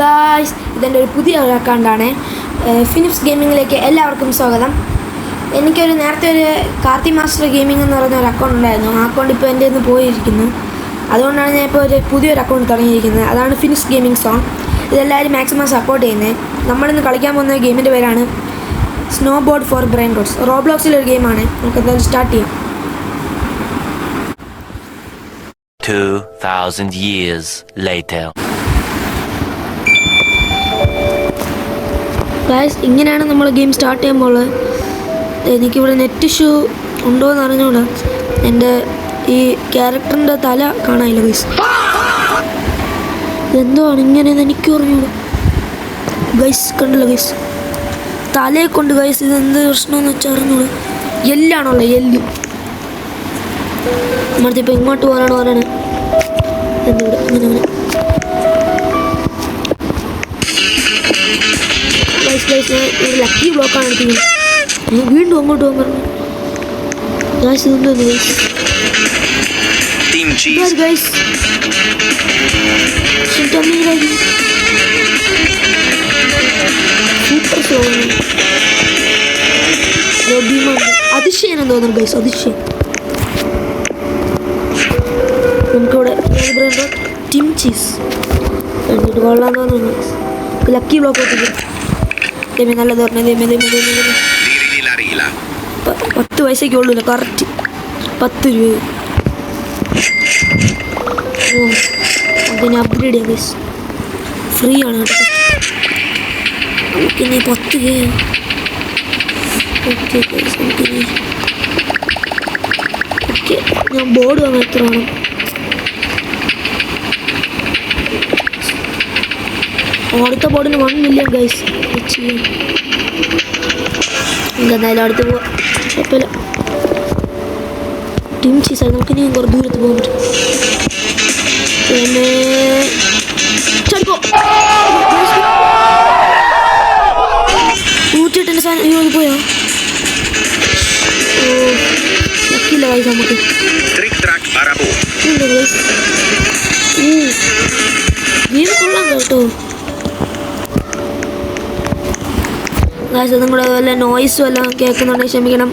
Guys, ഇതെൻ്റെ ഒരു പുതിയ അക്കൗണ്ടാണ്. ഫിനിക്സ് ഗെയിമിങ്ങിലേക്ക് എല്ലാവർക്കും സ്വാഗതം. എനിക്കൊരു നേരത്തെ ഒരു കാർത്തി മാസ്റ്റർ ഗെയിമിംഗ് എന്ന് പറയുന്ന ഒരു അക്കൗണ്ട് ഉണ്ടായിരുന്നു. ആ അക്കൗണ്ട് ഇപ്പോൾ എൻ്റെ നിന്ന് പോയിരിക്കുന്നു. അതുകൊണ്ടാണ് ഞാൻ ഇപ്പോൾ ഒരു പുതിയൊരു അക്കൗണ്ട് തുടങ്ങിയിരിക്കുന്നത്. അതാണ് ഫിനിക്സ് ഗെയിമിംഗ് സോൺ. ഇതെല്ലാവരും മാക്സിമം സപ്പോർട്ട് ചെയ്യുന്നത്. നമ്മളിന്ന് കളിക്കാൻ പോകുന്ന ഗെയിമിൻ്റെ പേരാണ് snow board for brain rots. റോബ്ലോക്സിലൊരു ഗെയിമാണ്. നമുക്ക് എന്തായാലും സ്റ്റാർട്ട് ചെയ്യാം. 2000 years later. ഗായ്സ്, ഇങ്ങനെയാണ് നമ്മൾ ഗെയിം സ്റ്റാർട്ട് ചെയ്യുമ്പോൾ. എനിക്കിവിടെ നെറ്റ് ഇഷ്യൂ ഉണ്ടോ എന്ന് അറിഞ്ഞുകൂടാ. എൻ്റെ ഈ ക്യാരക്ടറിൻ്റെ തല കാണാനില്ല ഗൈസ്. എന്താണ് ഇങ്ങനെയെന്ന് എനിക്ക് അറിഞ്ഞൂടാ ഗൈസ്. കണ്ടില്ല ഗൈസ്, തലയെ കൊണ്ട് ഗൈസ്. ഇതെന്ത് പ്രശ്നമെന്ന് വെച്ചാൽ അറിഞ്ഞൂടാ. എല്ലാണുള്ളത്, എല്ല്. നമ്മളിപ്പോൾ ഇങ്ങോട്ട് പോകാനാണ് എന്തുകൂടെ അങ്ങനെ അങ്ങനെ. ഒരു ലക്കി ബ്ലോക്കാണ് എടുക്കുന്നത്. വീണ്ടും അങ്ങോട്ട് പോകാൻ പറഞ്ഞു ഗൈസ്. ഇതെന്തോന്ന് ഗൈസ്, ഗൈസ് സൂപ്പർ സ്ലോ. അതിശയനം തോന്നുന്നു ഗൈസ്, അതിശയം. നമുക്കിവിടെ ടിം ചീസ് എന്നിട്ട് കൊള്ളാൻ തോന്നുന്നു. ലക്കി ബ്ലോക്ക് ഒട്ടിക്കും. നല്ലത് പറഞ്ഞത് 10 പൈസയ്ക്ക് ഉള്ളൂല്ല, കറക്റ്റ് 10 രൂപ. ഓ, അതിനെ അപ്ഗ്രേഡ് ചെയ്യാം ഗൈസ്. ഫ്രീ ആണ് കേട്ടോ. നമുക്കിനി 10 രൂപ. ഓക്കെ ഗൈസ്, നമുക്കിനി ഓക്കെ. ഞാൻ ബോർഡ് വാങ്ങാൻ എത്ര വേണം? അടുത്ത ബോർഡിന് 1 മില്യൺ ഗൈസ്. ചെയ്യാം. എന്തായാലും അടുത്ത് പോവാം, കുഴപ്പമില്ല. ടീം ചീസായി. നമുക്ക് ഇനി കുറേ ദൂരത്ത് പോകാൻ പറ്റും. പിന്നെ ചടിക്കോ 108 സാധനം. അയ്യോ, അത് പോയോ? ഓ, ലക്കില്ല ഗൈസ്. നമുക്ക് ഗെയിം കൊള്ളാം കേട്ടോ ഗൈസ്. അതും കൂടെ വല്ല നോയ്സും എല്ലാം കേൾക്കുന്നുണ്ടെങ്കിൽ ക്ഷമിക്കണം.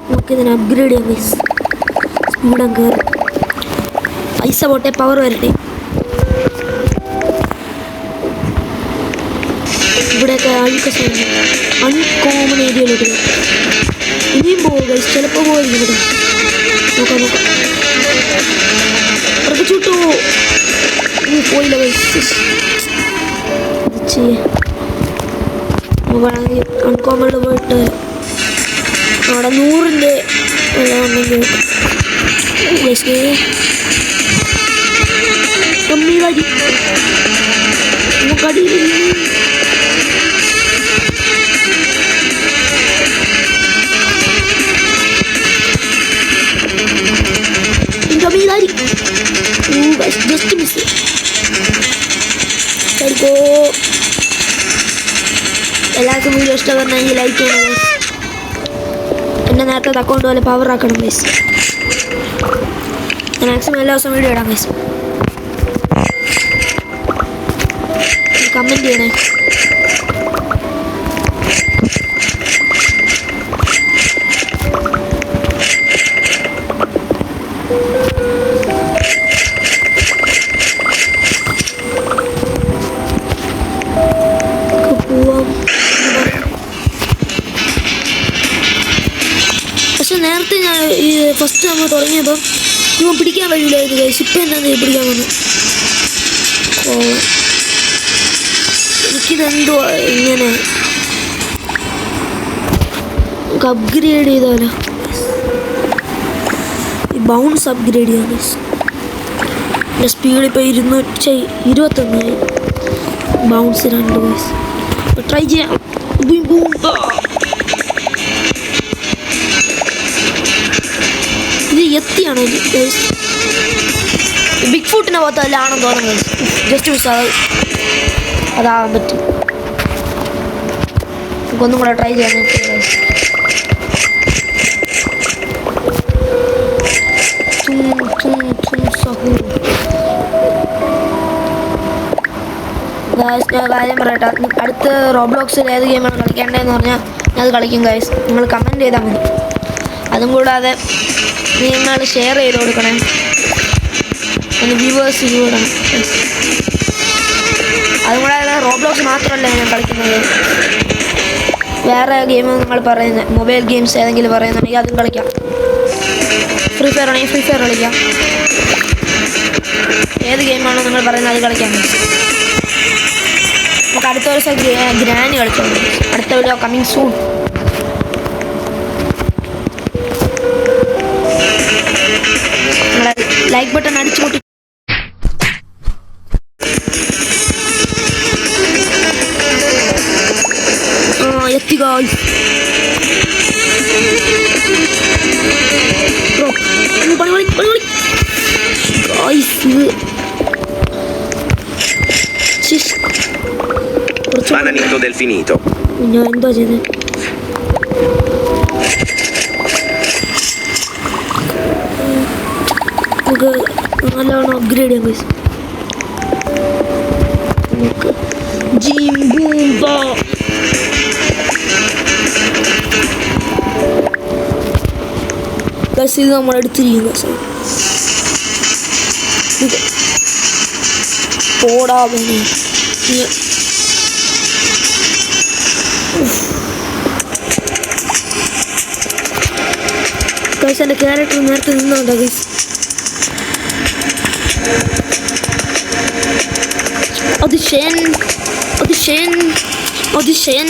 നമുക്കിതിനെ അപ്ഗ്രേഡ് ചെയ്യാം ഗൈസ്. സ്പീഡും കയറി പൈസ പോട്ടെ, പവർ വരട്ടെ. ഇവിടെയൊക്കെ അഴുക്ക അൺകോമൺ ഏരിയയിലോട്ട് ഇനിയും പോകും ഗൈസ്. ചിലപ്പോൾ പോയിരിക്കും ഇവിടെ. നോക്കാം നോക്കാം. ചുട്ടോ പോയില്ല ഗൈസ്. ഇത് ചെയ്യാം. വേണമെങ്കിൽ അൺകോമണിൽ പോയിട്ട് അവിടെ 100ൻ്റെ എല്ലാം ഉണ്ടെങ്കിൽ കമ്മിയിലായി നമുക്കടിയില്ല. കമ്മിയിലായി. Just miss. എല്ലാവർക്കും വീഡിയോ ഇഷ്ടപ്പെടുന്നെങ്കിൽ ലൈക്ക് ചെയ്യണം ഗൈസ്. എൻ്റെ നേരത്തെ അക്കൗണ്ട് പോലെ പവർ ആക്കണം ഗൈസ്. ഞാൻ മാക്സിമം എല്ലാ ദിവസവും വീഡിയോ ഇടാം ഗൈസ്. കമൻറ്റ് ചെയ്യണേ. പക്ഷെ നേരത്തെ ഞാൻ ഈ ഫസ്റ്റ് നമ്മൾ തുടങ്ങിയപ്പോൾ ഇവൻ പിടിക്കാൻ കഴിയില്ലായിരുന്നു ഗൈസ്. ഇപ്പം എന്താ പിടിക്കാൻ വന്നു. എനിക്കിതെന്തോ ഇങ്ങനെ നമുക്ക് അപ്ഗ്രേഡ് ചെയ്താലോ. ഈ ബൗൺസ് അപ്ഗ്രേഡ് ചെയ്യാം ഗൈസ്. എൻ്റെ സ്പീഡ് ഇപ്പോൾ 221 ബൗൺസ് 2 ഗൈസ്. ട്രൈ ചെയ്യാം. ഇത് എത്തിയാണോ ബിഗ് ഫുട്ടിനെ പോലത്തെ വല്ല ആണെന്ന് തോന്നുന്നത്. ജസ്റ്റ് മിസ്സായി അതാകാൻ പറ്റും. നമുക്കൊന്നും കൂടെ ട്രൈ ചെയ്യാൻ നോക്കാം. ഞാൻ കാര്യം പറയട്ടെ, അടുത്ത റോബ്ലോക്സിൽ ഏത് ഗെയിമാണ് കളിക്കേണ്ടതെന്ന് പറഞ്ഞാൽ ഞാൻ അത് കളിക്കും ഗൈസ്. നിങ്ങൾ കമൻറ്റ് ചെയ്താൽ മതി. അതും കൂടാതെ നിങ്ങൾ ഷെയർ ചെയ്ത് കൊടുക്കണേ, എൻ്റെ വ്യൂവേഴ്സ് കൂടണം. അതും കൂടാതെ റോബ്ലോക്സ് മാത്രമല്ല ഞാൻ കളിക്കുന്നത്, വേറെ ഗെയിം നിങ്ങൾ പറയുന്നത് മൊബൈൽ ഗെയിംസ് ഏതെങ്കിലും പറയുന്നുണ്ടെങ്കിൽ അതും കളിക്കാം. ഫ്രീ ഫയർ ആണെങ്കിൽ ഫ്രീ ഫയർ കളിക്കാം. ഏത് ഗെയിമാണോ നിങ്ങൾ പറയുന്നത് അത് കളിക്കാം. നമുക്ക് അടുത്ത ദിവസം ഗ്രാനി കളിച്ചോളൂ. അടുത്ത video coming soon. Like button അടിച്ചു കൂട്ടി. എത്തി ഗായ്സ്. Bananito del finito. ഞാൻ എന്തോ ചെയ്ത് നമുക്ക് നല്ലോണം അപ്ഗ്രേഡ് ചെയ്യാൻ പൈസ. നമുക്ക് ജിം ബൂംബ ഇത് നമ്മൾ എടുത്തിരിക്കുന്നു. പോടാ പനി ഗൈസ്. എൻ്റെ ക്യാരക്ടർ നേരത്തെ നിന്നുണ്ടോ ഗൈസ്? അതിശയൻ അതിശയൻ അതിശയൻ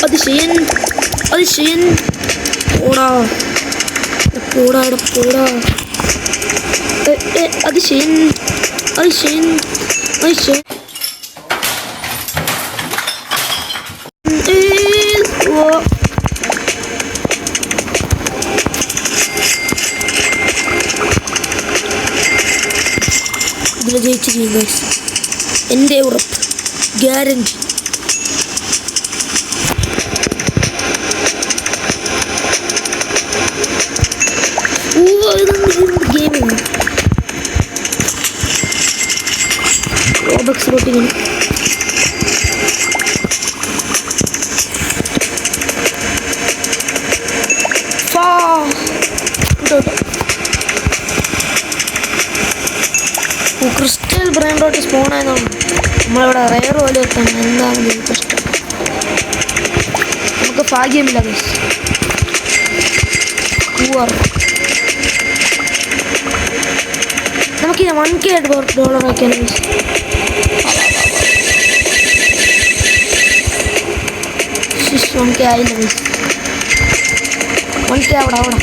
അതിശയൻ അതിശയൻ. പോടാ പോടാ പോടാ. അതിശയൻ അതിശയൻ അതിശയൻ. ഇതിൽ ജയിച്ചിരിക്കും ഗൈസ്, എൻ്റെ ഉറപ്പ്, ഗ്യാരണ്ടി. ഗെയിമിങ് റോബക്സ് റോട്ടിങ്ങനെ ക്രിസ്റ്റൽ ബ്രെയിൻ റോട്ട് സ്പോൺ ആയതാണ്. നമ്മളിവിടെ റെയർ പോലെ എത്തണം. എന്താണ് നിങ്ങൾക്ക് ഇഷ്ടം? നമുക്ക് ഭാഗ്യമില്ല ഗൈസ്. നമുക്കിത് 1K ഡോളർ ആക്കിയാൽ ഗൈസ്. 1K ആയില്ല ഗൈസ്. 1K അവിടെ അവിടെ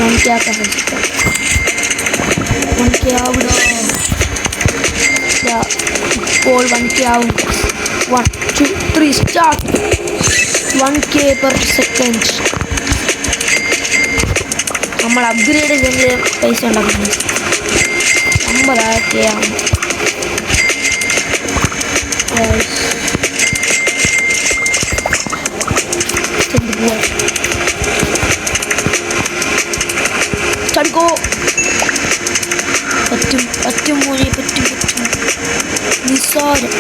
1K ആക്കാൻ പറ്റും. 1K അവിടെ ഇപ്പോൾ 1K ആവും. 1 2 3 സ്റ്റാർട്ട്. 1K per second. നമ്മൾ അപ്ഗ്രേഡ് ചെയ്ത് പൈസ ഉണ്ടാക്കുന്നു. 50K ആവും. ചടുക്കോ. പറ്റും പറ്റും മോനെ പറ്റും പറ്റും. നിസ്സാരം.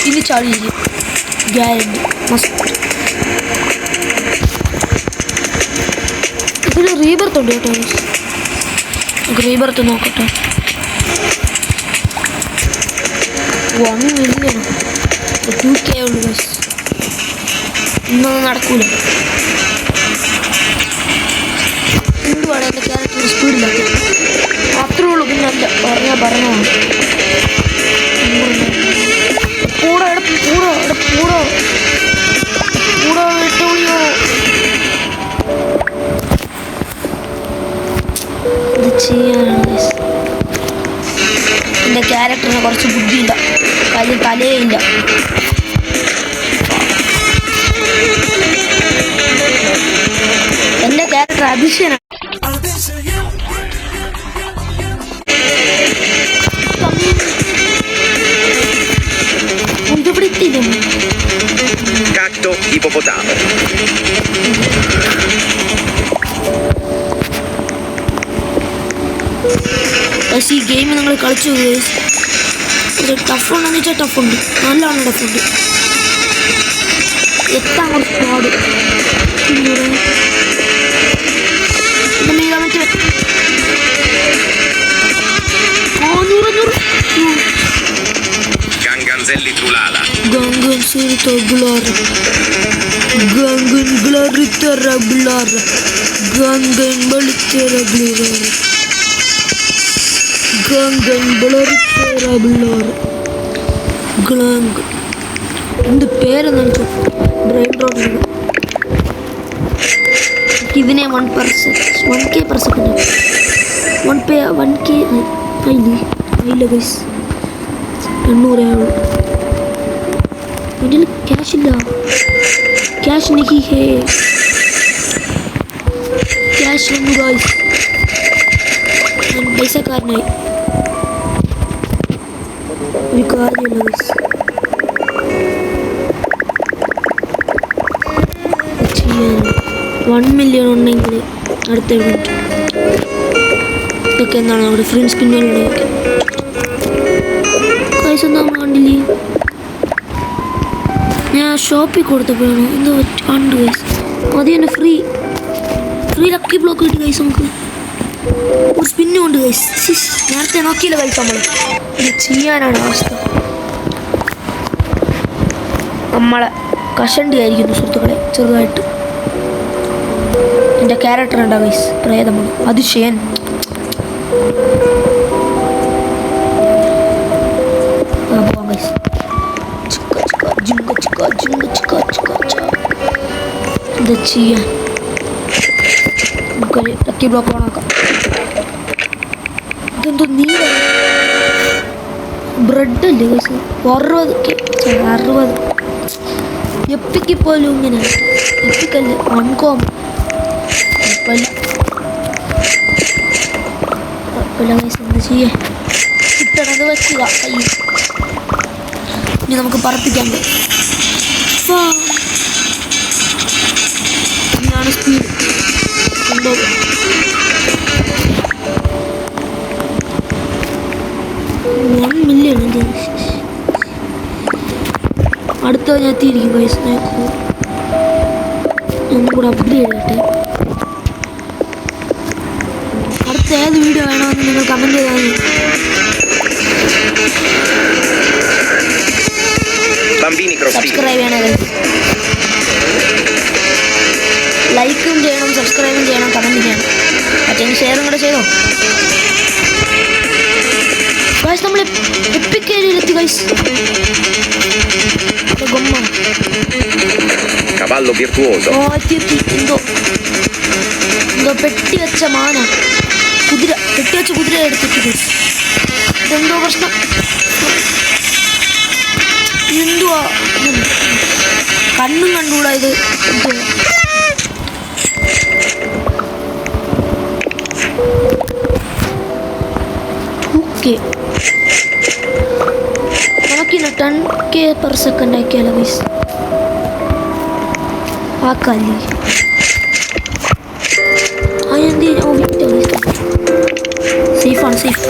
ഇനി ചാടിയിരിക്കും ഗ്യാരണ്ടി മസ്റ്റ്. ഇതിൽ റീബർത്ത് ഉണ്ട് കേട്ടോ. നമുക്ക് റീബർത്ത് നോക്കട്ടെ. 1 മില്യൺ 2K ഉള്ളു ഗൈസ്. ഇന്നൊന്നും നടക്കൂല. എന്തുവാണ് എൻ്റെ ക്യാരക്ടർ സ്പീഡിലാണ് അത്രേ ഉള്ളൂ. പിന്നെ അല്ല പറഞ്ഞതാണ് കൂടെ കൂടെ കൂടെ കൂടെ വിട്ടുവിളിയോ. ഇത് ചെയ്യാനാണ് ഗൈസ്. എൻ്റെ ക്യാരക്ടറിന് കുറച്ച് ബുദ്ധിയില്ല, കാര്യം തലയില്ല. എൻ്റെ ക്യാരക്ടർ അതിശയനാണ്. കിട്ടിയില്ല. Cacto ippopotamo. ഈ ഗെയിം നിങ്ങൾ കളിച്ചു ടഫ് ഉണ്ടെന്ന് വെച്ചാൽ ടഫ് ഉണ്ട്, നല്ലോണം ടഫ് ഉണ്ട്. എത്താൻ കുറച്ച് പാട്. Ganganzelli trulala. Ganganzelli trulala. Gangan glari terablar. Gangan balik terablar. Gangan balik terablar. Gang. എന്ത് പേരെന്നു ബ്രെയിൻ റോഡ്. ഇതിനെ 1K per second. 1K ആയില്ല ഗൈസ്. 800 ആയുള്ളൂ. ഇതിൽ ക്യാഷ് ഇല്ല. ക്യാഷ് നഹി ഹേ. ക്യാഷ് വന്നു ഗൈസ്. ഞാൻ പൈസക്കാരനായി. ഒരു കാര്യമില്ല ഗൈസ്. 1 million ഉണ്ടെങ്കിൽ അടുത്ത ഇവന്റ്. ഇതൊക്കെ എന്താണ് അവിടെ ഫ്രീ സ്കിന്നുകളുടെ പൈസ ഒന്നും കണ്ടില്ലേ? ഞാൻ ഷോപ്പിൽ കൊടുത്തപ്പോഴാണ് എന്തോ കണ്ടു ഗൈസ്. അത് തന്നെ ഫ്രീ ലക്കി ബ്ലോക്ക് കിട്ടി ഗൈസ്. നമുക്ക് ഒരു സ്പിന്നും ഉണ്ട് ഗൈസ്. നേരത്തെ നോക്കിയില്ല ഗൈസ്. നമ്മൾ ഇത് ചെയ്യാനാണ് അവസ്ഥ. നമ്മളെ കഷണ്ടി ആയിരിക്കുന്നു സുഹൃത്തുക്കളെ ചെറുതായിട്ട്. എൻ്റെ ക്യാരക്ടർ ഉണ്ടാ ഗൈസ്, പ്രേതമാണ്. അത് ഷെയൻ. പോവാം ഗൈസ്. എന്താ ചെയ്യാൻ? നമുക്കൊരു ലക്കി ബ്ലോക്ക് ഓണാക്കാം. ഇതെന്തോ നീല ബ്രെഡ് അല്ലേ ഗൈസ്? 60 എപ്പിക്ക് പോലും ഇങ്ങനെ എപ്പിക്കല്ലേ അൺകോം ഗൈസ്. എന്ത് ചെയ്യാൻ? കിട്ടണത് വെക്കുക കയ്യിൽ. ഇനി നമുക്ക് പറപ്പിക്കാൻ പറ്റും. ഇതാണ് സ്പീഡ്. $1 million. അടുത്ത ഞാൻ എത്തിയിരിക്കും ഗൈസ്. ഒന്നും കൂടെ അപ്ഗ്രേഡ് ചെയ്യട്ടെ. അടുത്ത ഏത് വീഡിയോ വേണമെന്ന് നിങ്ങൾ കമൻറ്റ് ചെയ്താൽ മതി. സബ്സ്ക്രൈബ് ചെയ്യണം ഗൈസ്. ലൈക്കും ചെയ്യണം, സബ്സ്ക്രൈബും ചെയ്യണം, കമൻറ്റ് ചെയ്യണം. മറ്റേ ഷെയറും കൂടെ ചെയ്തോ ഗൈസ്. നമ്മൾ എപ്പിക് ഏരിയയിലെത്തി ഗൈസ്. Cavallo virtuoso. എന്തോ പെട്ടി വെച്ച മാന കുതിര. പെട്ടി വെച്ച കുതിര എടുത്തിട്ട് ഗൈസ്. ഇതെന്തോ പ്രശ്നം. എന്തുവാ കണ്ണും കണ്ടുകൂടാ ഇത്. ഓക്കെ, നമുക്കിന്ന് 10K per second ആക്കിയാലോ ഗൈസ്? ആക്കാല്ലേ? എന്ത് സേഫാണ്, സേഫ്.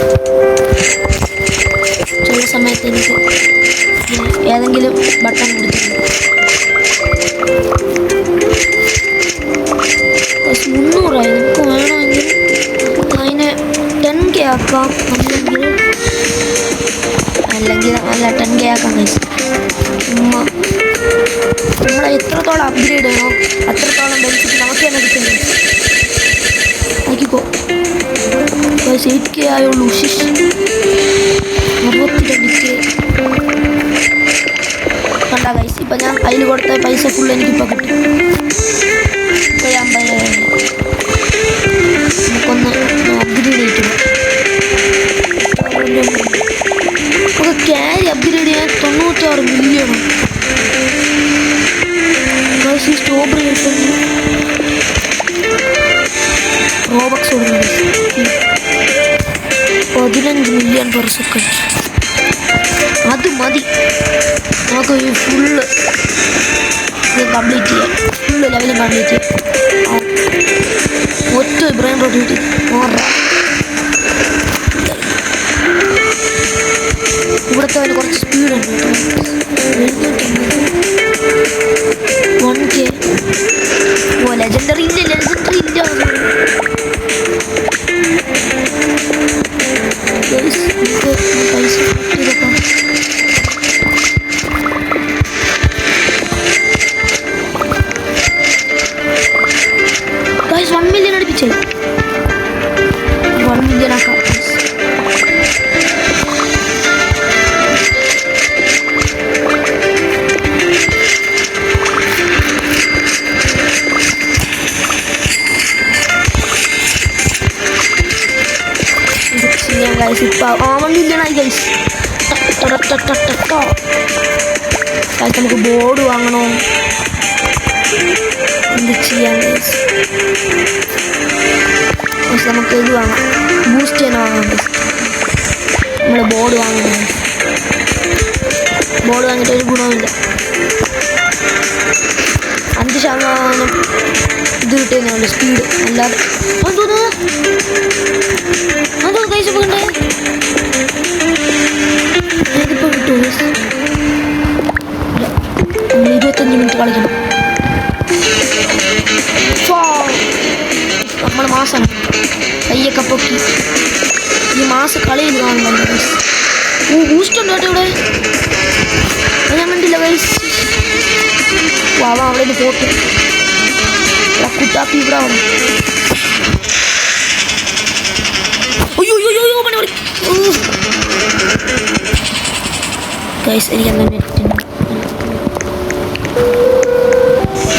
ചില സമയത്ത് എനിക്ക് ഏതെങ്കിലും ബട്ടൺ കൊടുത്തിട്ടുണ്ട്. 300 നമുക്ക് വേണമെങ്കിൽ അതിനെ 10K ആക്കാം. അല്ലെങ്കിൽ അല്ല 10K ആക്കാം ഗൈസ്. നമ്മൾ എത്രത്തോളം അപ്ഗ്രേഡ് ചെയ്യണോ അത്രത്തോളം ബെനിഫിറ്റ് നമുക്ക് തന്നെ കിട്ടും. നോക്കിക്കോ ഗൈസ്. 8K ആയുള്ളൂ. 62K കണ്ടാ ഗൈസ്. ഇപ്പം ഞാൻ അതിൽ കൊടുത്ത പൈസ ഫുൾ എനിക്കിപ്പോൾ കിട്ടും. 50,000 നമുക്കൊന്ന് അപ്ഗ്രേഡ് ചെയ്തിട്ടുണ്ട്. നമുക്ക് ക്യാരി അപ്ഗ്രേഡ് ചെയ്യാൻ 96 million. സ്ട്രോബെറി റോബക്സ് കൊടുക്കുന്നത് 15 million per second. അത് മതി. നമുക്ക് ഫുള്ള് ഇത് കംപ്ലീറ്റ് ചെയ്യാം. ഫുള്ള് ലെവലും കംപ്ലീറ്റ് ചെയ്യാം. ഒറ്റ ബ്രെയിൻ റോട്ട് കിട്ടി. ഇവിടുത്തെ കുറച്ച് സ്പീഡുണ്ട്. 1K. ഓ ലെജൻഡറി ഇല്ല, ലെജൻഡറി ഇല്ല. പൈസ ഗൈസ് 1 മില്യൺ അടുപ്പിച്ചേ. 1 മില്യൺ ആക്കാം. ഇപ്പം 1 മില്യണായി ഗൈസ്. നമുക്ക് ബോർഡ് വാങ്ങണോ? എന്ത് ചെയ്യാൻ ഗൈസ്? നമുക്ക് ഇത് വാങ്ങാം, ബൂസ്റ്റ് തന്നെ വാങ്ങാം ഗൈസ്. നമ്മൾ ബോർഡ് വാങ്ങണം. ബോർഡ് വാങ്ങിയിട്ട് ഒരു ഗുണവുമില്ല. 5% ഇത് കിട്ടുന്നുണ്ട് സ്പീഡ്. അല്ലാതെ അതോ കൈസ് പോകണ്ടേ? ഇതിപ്പോൾ കിട്ടുമോ? 25 മിനിറ്റ് കളിക്കണം. നമ്മൾ മാസം കയ്യൊക്കെ പൊക്കി ഈ മാസം കളിയിൽ കാണുന്നുണ്ട് ഗൈസ്. ബൂസ്റ്റ് ഉണ്ട് കേട്ടോ ഇവിടെ. ഞാൻ കണ്ടില്ല ഗൈസ്. വാവ അവിടെ നിന്ന് പോട്ട് കുട്ടാപ്പി ഇവിടെ ആവണം. ഗൈസ് എനിക്ക് എന്താ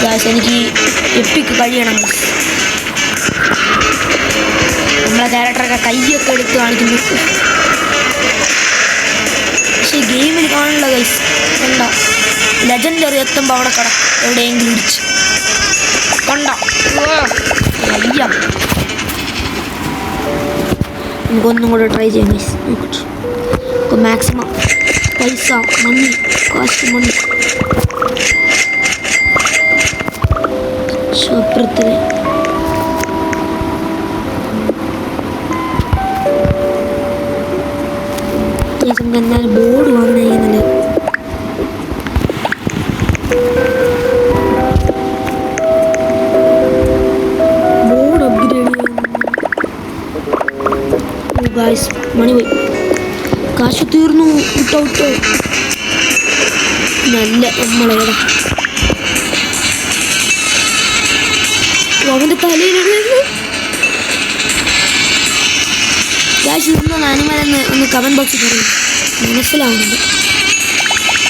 ഗൈസ് എനിക്ക് എപ്പിക്ക് കഴിയണം. നമ്മളെ ക്യാരക്ടറൊക്കെ കയ്യൊക്കെ എടുത്ത് കാണിക്കുന്നു. പക്ഷേ ഗെയിമിൽ കാണില്ല ഗൈസ്. കണ്ട ലെജൻഡറി എത്തുമ്പോൾ അവിടെ കട എവിടെയെങ്കിലും ഇടിച്ച് കണ്ട അയ്യ. നമുക്കൊന്നും കൂടെ ട്രൈ ചെയ്യാം ഗൈസ്. നോക്കട്ടെ മാക്സിമം പൈസ മണി കാശ് മണി അപ്പുറത്ത് നമുക്ക് എന്തായാലും ബോർഡ് വാങ്ങണമെന്നല്ലേ. Board upgrade guys. മണി പോയി, കാശ് തീർന്നു. വിട്ടോ വിട്ടോ നല്ല നമ്മളെവിടെ അവൻ്റെ തലയിലുള്ള ഗൈസ് ഇതൊന്നും ആനിമലെന്ന് ഒന്ന് കമൻറ്റ് ബോക്സിൽ പറയും. മനസ്സിലാവുന്നുണ്ട്.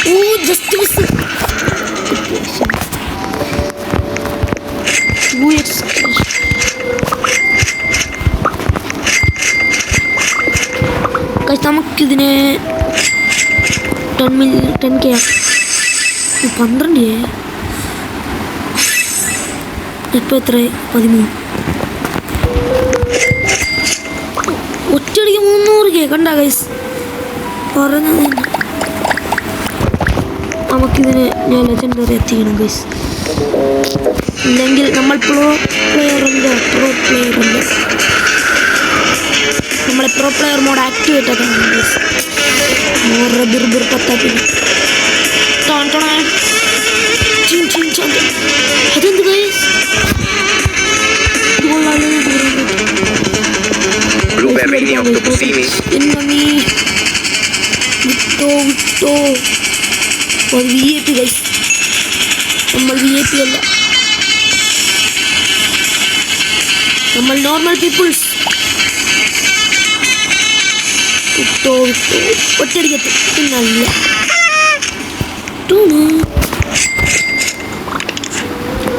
ഓ ജസ്റ്റ് മിസ്. നമുക്കിതിനെ 10K 12 ഇപ്പം എത്ര 13 ഒറ്റയടിക്ക് 300K കണ്ട ഗൈസ്. പറഞ്ഞത് നമുക്കിതിന് ഞാൻ ലെജൻഡറി എത്തിക്കണം ഗൈസ്. ഇല്ലെങ്കിൽ നമ്മൾ പ്രോ പ്ലെയറിൻ്റെ നമ്മളെ പ്രോ പ്ലെയർ മോഡ് ആക്ടിവേറ്റ് ആക്കണം ഗൈസ്. ബിർബിർ പത്താപ്പിന് അതെന്ത് ഗൈസ്? Blueberry octopusini. വിട്ടോ അത് VIP ഗൈസ്. നമ്മൾ VIP അല്ല, നമ്മൾ നോർമൽ പീപ്പിൾസ്. വിട്ടോ ഒറ്റയടിക്കത്ത് പിന്നല്ല.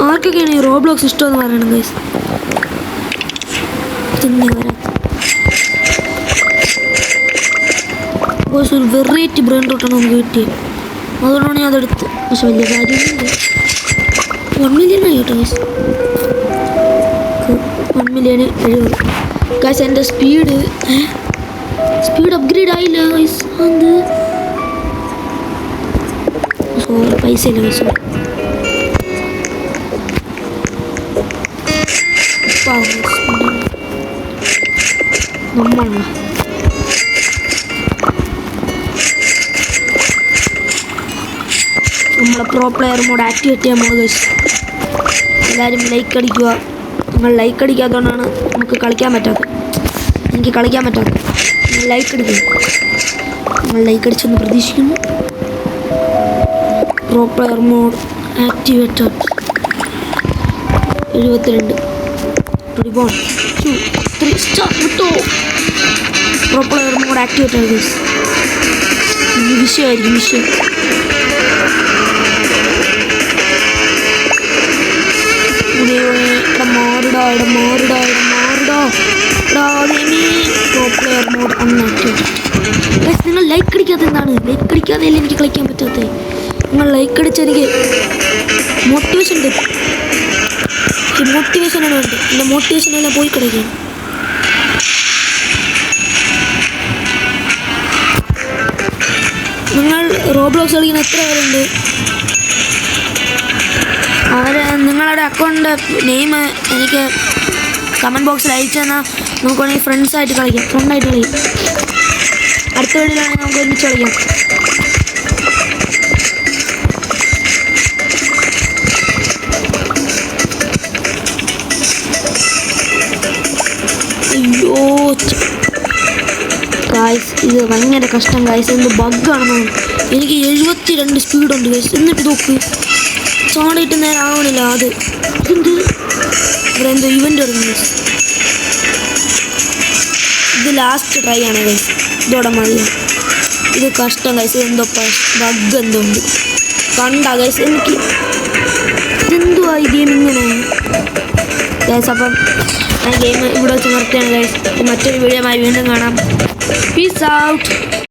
ആർക്കൊക്കെയാണ് ഈ റോബ്ലോക്സ് ഇഷ്ടമെന്ന് പറയണം ഗൈസ്. തന്നെ വരാം ഒരു വെറൈറ്റി ബ്രെയിൻ റോട്ടാണ് നമുക്ക് കിട്ടിയത്. അതുകൊണ്ടാണ് ഞാൻ അതെടുത്ത്. പക്ഷെ വലിയ കാര്യമൊന്നുമില്ല. 1 മില്യൺ കേട്ടോ ഗൈസ്. 1 million 70 guys. എൻ്റെ സ്പീഡ് അപ്ഗ്രേഡ് ആയില്ല ഗൈസ്. അത് പൈസ ഇല്ല പൈസ. നമ്മളാണ് നമ്മളെ പ്രോ പ്ലെയർ മോഡ് ആക്ടിവേറ്റ് ചെയ്യാൻ പോകുന്നത് ഗൈസ്. എല്ലാവരും ലൈക്ക് അടിക്കുക. നിങ്ങൾ ലൈക്ക് അടിക്കാത്തതുകൊണ്ടാണ് നമുക്ക് കളിക്കാൻ പറ്റാത്തത്. എനിക്ക് കളിക്കാൻ പറ്റാത്തത്. നിങ്ങൾ ലൈക്ക് അടിക്കുക. നിങ്ങൾ ലൈക്ക് അടിച്ചെന്ന് പ്രതീക്ഷിക്കുന്നു. Pro player mode activated 72. 1 2 3 start വിട്ടോ. Pro player mode activated guys. വിഷയമായിരിക്കും വിഷയം. മാറിടാ. നിങ്ങൾ ലൈക്ക് അടിക്കാത്ത എന്താണ്? ലൈക്ക് അടിക്കാതെയല്ലേ എനിക്ക് കളിക്കാൻ പറ്റാത്തത്. നിങ്ങൾ ലൈക്ക് അടിച്ച എനിക്ക് മോട്ടിവേഷൻ തരും. മോട്ടിവേഷനാണ് വേണ്ടത്. എൻ്റെ മോട്ടിവേഷനെല്ലാം പോയി കിടക്കുകയാണ്. നിങ്ങൾ റോബ്ലോക്സ് കളിക്കുന്ന എത്ര പേരുണ്ട്? നിങ്ങളുടെ അക്കൗണ്ടിൻ്റെ നെയിം എനിക്ക് കമൻറ്റ് ബോക്സിൽ അയച്ചു തന്നാൽ നമുക്ക് വേണമെങ്കിൽ ഫ്രണ്ടായിട്ട് കളിക്കാം. അടുത്ത വീഡിയോയിലാണെങ്കിൽ നമുക്ക് ഒരുമിച്ച് കളിക്കാം. അയ്യോ ഗായ്സ്, ഇത് ഭയങ്കര കഷ്ടം ഗായ്സ്. എന്ത് ബഗ്ഗാണെന്ന്. എനിക്ക് 72 സ്പീഡുണ്ട് ഗായ്സ്. എന്നിട്ട് നോക്ക്, ചാടിയിട്ട് നേരെ ആവണില്ല. അത് ഇതെന്ത് ഇവിടെ എന്തോ ഇവൻ്റ് ഇറങ്ങി. ഇത് ലാസ്റ്റ് ട്രൈ ആണ് ഗൈസ്. ഇതോടെ മതി. ഇത് കഷ്ടം ഗൈസ്. എന്തോ ബഗ് എന്തോ ഉണ്ട്. കണ്ട ഗൈസ് എനിക്ക് ഇതെന്തുവാ ഈ ഗെയിം ഇങ്ങനെ ഗൈസ്. അപ്പം ഞാൻ ഗെയിം ഇവിടെ വെച്ച് നിർത്തുകയാണ് ഗൈസ്. മറ്റൊരു വീഡിയോയുമായി വീണ്ടും കാണാം. Peace out.